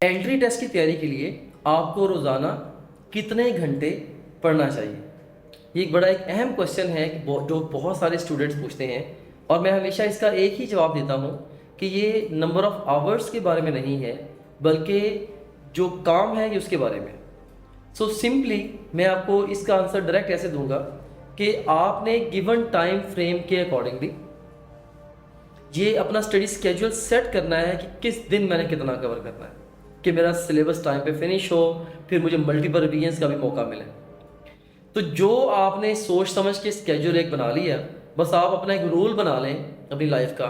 Entry test की तैयारी के लिए आपको रोज़ाना कितने घंटे पढ़ना चाहिए? ये एक बड़ा एक अहम क्वेश्चन है कि जो बहुत सारे स्टूडेंट्स पूछते हैं, और मैं हमेशा इसका एक ही जवाब देता हूँ कि ये नंबर ऑफ़ आवर्स के बारे में नहीं है, बल्कि जो काम है ये उसके बारे में। सो सिंपली मैं आपको इसका आंसर डायरेक्ट ऐसे दूंगा कि आपने गिवन टाइम फ्रेम के अकॉर्डिंगली ये अपना स्टडी स्केड्यूल सेट करना है कि किस दिन मैंने कितना कवर करना है, कि मेरा सिलेबस टाइम पे फिनिश हो, फिर मुझे मल्टीपल रिवीजन्स का भी मौका मिले। तो जो आपने सोच समझ के स्केड्यूल एक बना लिया, बस आप अपना एक रूल बना लें अपनी लाइफ का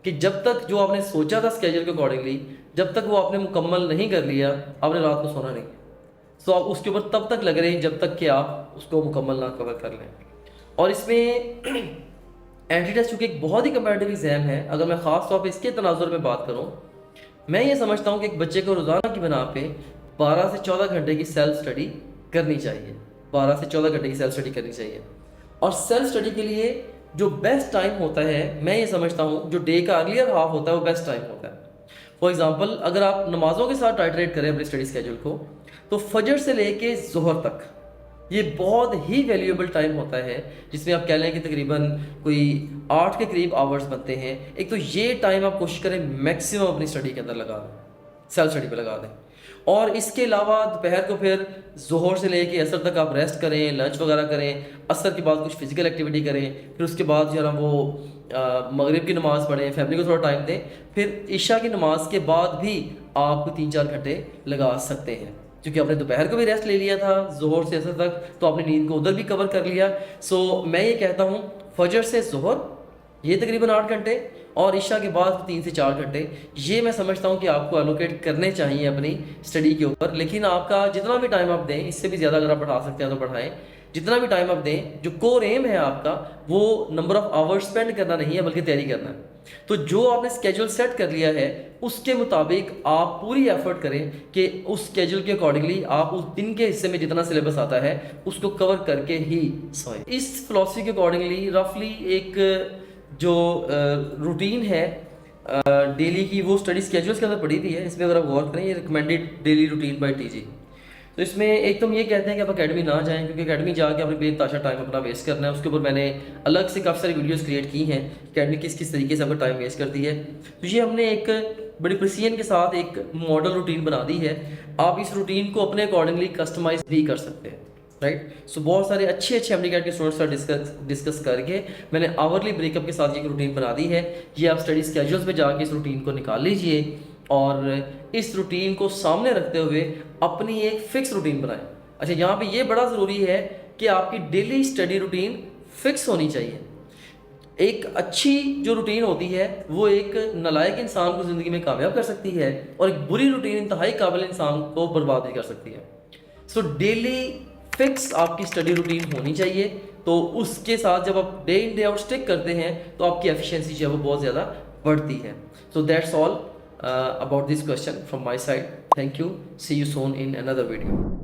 कि जब तक जो आपने सोचा था स्केड्यूल के अकॉर्डिंगली, जब तक वो आपने मुकम्मल नहीं कर लिया, आपने रात को सोना नहीं। सो आप उसके ऊपर तब तक लग रहे हैं जब तक कि आप उसको मुकम्मल ना कवर कर लें। और इसमें एंट्री टेस्ट चूँकि एक बहुत ही कंपैरेटिव एग्जाम है, अगर मैं ख़ास तौर पे इसके तनाजुर में बात करूँ, मैं ये समझता हूँ कि एक बच्चे को रोज़ाना की बना पे 12 से 14 घंटे की सेल्फ स्टडी करनी चाहिए। 12 से 14 घंटे की सेल्फ स्टडी करनी चाहिए। और सेल्फ स्टडी के लिए जो बेस्ट टाइम होता है, मैं ये समझता हूँ जो डे का अर्लियर हाफ होता है वो बेस्ट टाइम होता है। फॉर एग्जाम्पल, अगर आप नमाज़ों के साथ टाइट्रेट करें अपने स्टडी स्केड्यूल को, तो फजर से लेके ज़ोहर तक ये बहुत ही वैल्यूएबल टाइम होता है, जिसमें आप कह लें कि तकरीबन कोई 8 के करीब आवर्स बनते हैं। एक तो ये टाइम आप कोशिश करें मैक्सिमम अपनी स्टडी के अंदर लगा दें, सेल्फ स्टडी पे लगा दें। और इसके अलावा दोपहर को फिर ज़ोहर से लेके असर तक आप रेस्ट करें, लंच वगैरह करें, असर के बाद कुछ फिजिकल एक्टिविटी करें, फिर उसके बाद जो है ना वो मगरिब की नमाज़ पढ़ें, फैमिली को थोड़ा टाइम दें, फिर इशा की नमाज के बाद भी आप 3-4 घंटे लगा सकते हैं, क्योंकि आपने दोपहर को भी रेस्ट ले लिया था, ज़ोहर से असर तक, तो आपने नींद को उधर भी कवर कर लिया। सो मैं ये कहता हूँ फजर से ज़ोहर ये तकरीबन 8 घंटे, और इशा के बाद 3 से 4 घंटे, ये मैं समझता हूँ कि आपको एलोकेट करने चाहिए अपनी स्टडी के ऊपर। लेकिन आपका जितना भी टाइम आप दें, इससे भी ज़्यादा अगर आप बढ़ा सकते हैं तो बढ़ाएं। जितना भी टाइम आप दें, जो कोर एम है आपका वो नंबर ऑफ़ आवर्स स्पेंड करना नहीं है, बल्कि तैयारी करना है। तो जो आपने स्केड्यूल सेट कर लिया है उसके मुताबिक आप पूरी एफर्ट करें कि उस स्केड्यूल के अकॉर्डिंगली आप उस दिन के हिस्से में जितना सिलेबस आता है उसको कवर करके ही सोएं। इस फिलॉसफी के अकॉर्डिंगली रफली एक जो रूटीन है डेली की, वो स्टडी स्केड्यूल्स के अंदर पड़ी हुई है। इसमें अगर आप गौर करें, ये recommended daily routine by TG. तो इसमें एक तो हम ये कहते हैं कि आप अकेडमी ना जाएं, क्योंकि अकेडमी जाके आपने बेताशा टाइम अपना वेस्ट करना है। उसके ऊपर मैंने अलग से काफ़ी सारी वीडियोस क्रिएट की हैं, अकेडमी किस किस तरीके से आपका टाइम वेस्ट करती है। तो ये हमने एक बड़ी प्रिसीजन के साथ एक मॉडल रूटीन बना दी है। आप इस रूटीन को अपने अकॉर्डिंगली कस्टमाइज भी कर सकते हैं, राइट। सो बहुत सारे अच्छे एमडी के स्टूडेंट्स का डिस्कस करके मैंने आवरली ब्रेकअप के साथ एक रूटीन बना दी है। ये आप स्टडी स्केड्यूल्स में जाके इस रूटीन को निकाल लीजिए और इस रूटीन को सामने रखते हुए अपनी एक फिक्स रूटीन बनाएं। अच्छा, यहाँ पे ये बड़ा ज़रूरी है कि आपकी डेली स्टडी रूटीन फिक्स होनी चाहिए। एक अच्छी जो रूटीन होती है वो एक नालायक इंसान को ज़िंदगी में कामयाब कर सकती है, और एक बुरी रूटीन इंतहाई काबिल इंसान को बर्बाद भी कर सकती है। सो डेली फिक्स आपकी स्टडी रूटीन होनी चाहिए। तो उसके साथ जब आप day in day out stick करते हैं तो आपकी एफिशिएंसी जो है वो बहुत ज़्यादा बढ़ती है। So that's all about this question from my side. Thank you. See you soon in another video.